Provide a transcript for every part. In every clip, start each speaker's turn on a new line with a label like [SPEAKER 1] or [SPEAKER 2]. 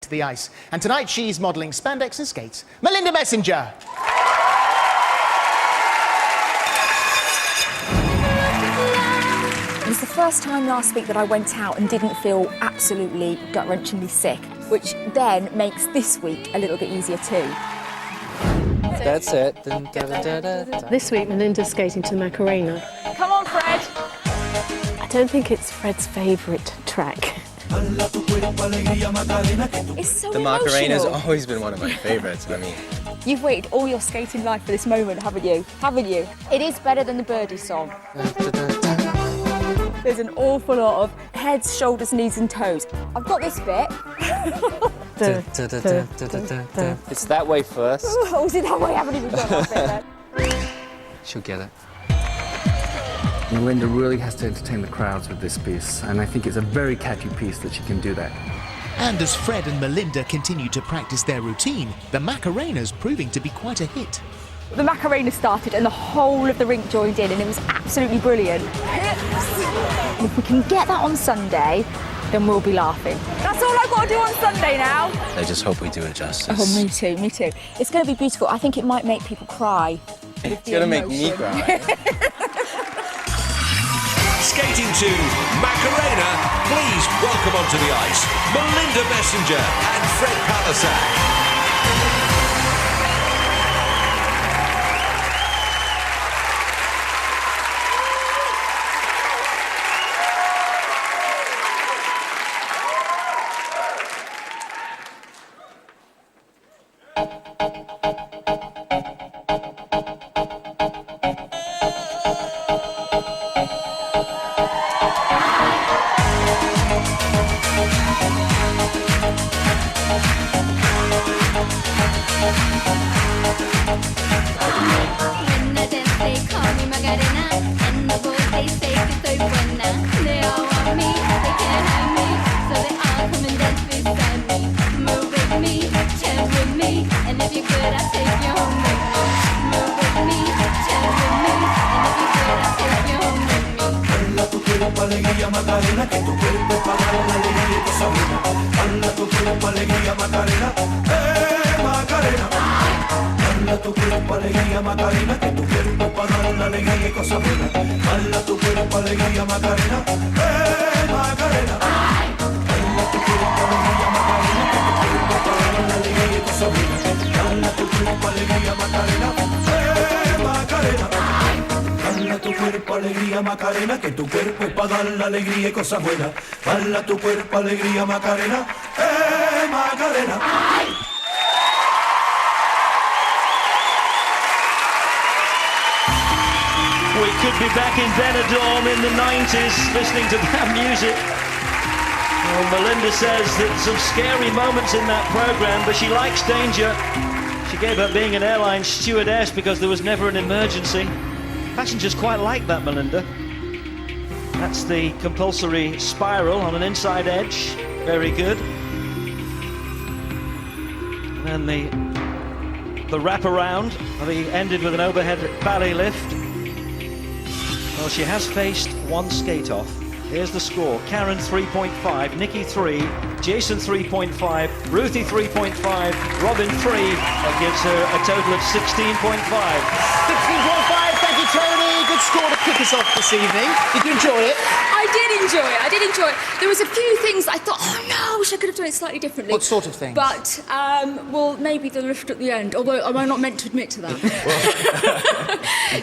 [SPEAKER 1] to the ice. And tonight she's modelling spandex and skates. Melinda Messenger.
[SPEAKER 2] It was the first time last week that I went out and didn't feel absolutely gut-wrenchingly sick, which then makes this week a little bit easier too.
[SPEAKER 3] That's it.
[SPEAKER 4] This week, Melinda's skating to the Macarena.
[SPEAKER 2] Come on, Fred!
[SPEAKER 4] I don't think it's Fred's favourite track.
[SPEAKER 2] It's so
[SPEAKER 3] The Macarena's
[SPEAKER 2] emotional.
[SPEAKER 3] always been one of my favourites. I mean,
[SPEAKER 2] You've waited all your skating life for this moment, haven't you? Haven't you? It is better than the Birdie song. There's an awful lot of heads, shoulders, knees and toes. I've got this bit.
[SPEAKER 3] it's that way first.
[SPEAKER 2] Oh, is it that way? I haven't even got that bit then.
[SPEAKER 3] She'll get it.
[SPEAKER 5] Melinda really has to entertain the crowds with this piece, and I think it's a very catchy piece that she can do that.
[SPEAKER 1] And as Fred and Melinda continue to practice their routine, the Macarena's proving to be quite a hit.
[SPEAKER 2] The Macarena started and the whole of the rink joined in and it was absolutely brilliant. If we can get that on Sunday, then we'll be laughing. That's all I've got to do on Sunday now.
[SPEAKER 3] I just hope we do it justice.
[SPEAKER 2] Oh, me too, me too. It's going to be beautiful. I think it might make people cry.
[SPEAKER 3] It's going to make me cry.
[SPEAKER 6] Skating to Macarena, please welcome onto the ice Melinda Messenger and Fred Palascak.
[SPEAKER 7] When I dance, they call me Macarena, and the boys they say que soy buena. They all want me, they can't have me, so they all come and dance beside me. Move with me, chant with me, and if you're good, I'll take you home with me. Move with me, chant with me, and if you're good, I'll take you home with me.
[SPEAKER 8] Baila tu cuerpo alegría Macarena, que tu cuerpo es para dar la alegría y cosa buena. Baila tu cuerpo alegría Macarena, Macarena. Baila tu cuerpo alegría Macarena, que tu cuerpo es para dar la alegría y cosa buena. Baila tu cuerpo alegría Macarena, Macarena. Baila tu cuerpo alegría Macarena, que tu cuerpo es para dar la alegría y cosa buena. Baila tu cuerpo alegría Macarena, Macarena. Baila tu cuerpo alegría Macarena, que tu cuerpo es para dar la alegría y cosas buenas. Baila tu cuerpo alegría Macarena, Macarena.
[SPEAKER 9] We could be back in Benidorm in the 90s listening to that music. Well, Melinda says that some scary moments in that programme, but she likes danger. She gave up being an airline stewardess because there was never an emergency. Passengers quite like that, Melinda. That's the compulsory spiral on an inside edge. Very good. And then the wraparound. He ended with an overhead ballet lift. Well, she has faced one skate off. Here's the score. Karen 3.5, Nikki 3, Jason 3.5, Ruthie 3.5, Robin 3. That gives her a total of 16.5.
[SPEAKER 1] 16.5, thank you, Tony. Good score to kick us off this evening. Did you enjoy it?
[SPEAKER 2] I did enjoy it. There was a few things I thought, oh no, I wish I could have done it slightly differently.
[SPEAKER 1] What sort of things?
[SPEAKER 2] But, well, maybe the lift at the end, although am I not meant to admit to that?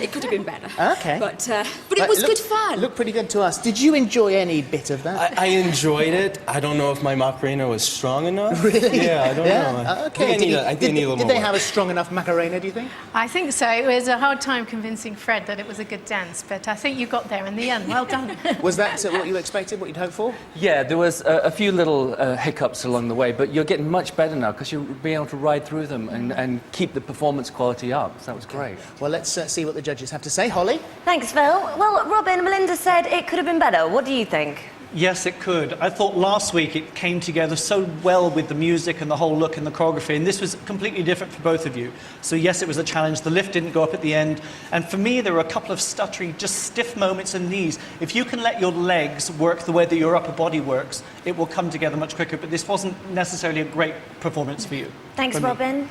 [SPEAKER 2] It could have been better.
[SPEAKER 1] Okay.
[SPEAKER 2] But it was good fun.
[SPEAKER 1] It looked pretty good to us. Did you enjoy any bit of that?
[SPEAKER 3] I enjoyed it. I don't know if my Macarena was strong enough.
[SPEAKER 1] Really?
[SPEAKER 3] Yeah, I don't know.
[SPEAKER 1] Okay.
[SPEAKER 3] I think I need a little more.
[SPEAKER 1] Did they have a strong enough Macarena, do you think?
[SPEAKER 4] I think so. It was a hard time convincing Fred that it was a good dance, but I think you got there in the end. Well done.
[SPEAKER 1] Was that what you expected, what you'd hoped for?
[SPEAKER 5] Yeah, there was a few little hiccups along the way, but you're getting much better now because you'll be able to ride through them and keep the performance quality up. So that was great.
[SPEAKER 1] Well, let's see what the judges have to say. Holly?
[SPEAKER 10] Thanks, Phil. Well, Robin, Melinda said it could have been better. What do you think? Yes, it could. I thought last week it came together so well with the music and the whole look and the choreography, and this was completely different for both of you. So yes, it was a challenge. The lift didn't go up at the end, and for me there were a couple of stuttery, just stiff moments in the knees. If you can let your legs work the way that your upper body works, it will come together much quicker, but this wasn't necessarily a great performance for you.
[SPEAKER 11] Thanks, Robin.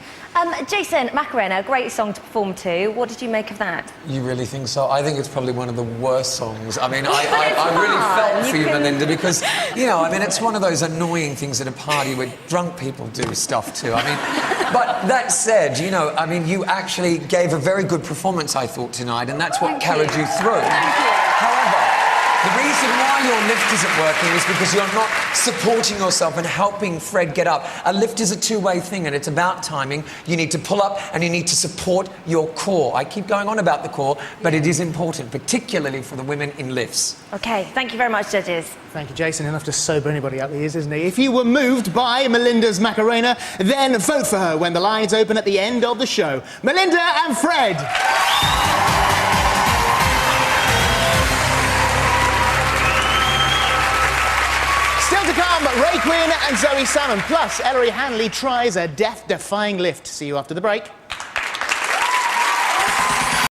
[SPEAKER 11] Jason, Macarena, a great song to perform to. What did you make of that?
[SPEAKER 12] You really think so? I think it's probably one of the worst songs. I mean, I really felt for you, Melinda, because, you know, I mean, it's one of those annoying things at a party where drunk people do stuff too. I mean, but that said, you know, I mean, you actually gave a very good performance, I thought, tonight, and that's what carried you through. However, the reason why your lift isn't working is because you're not supporting yourself and helping Fred get up. A lift is a two-way thing, and it's about timing. You need to pull up and you need to support your core. I keep going on about the core, but it is important, particularly for the women in lifts.
[SPEAKER 11] OK, thank you very much, judges.
[SPEAKER 1] Thank you, Jason. Enough to sober anybody up, he is, isn't he? If you were moved by Melinda's Macarena, then vote for her when the lines open at the end of the show. Melinda and Fred! Still to come, Ray Quinn and Zoe Salmon. Plus, Ellery Hanley tries a death-defying lift. See you after the break.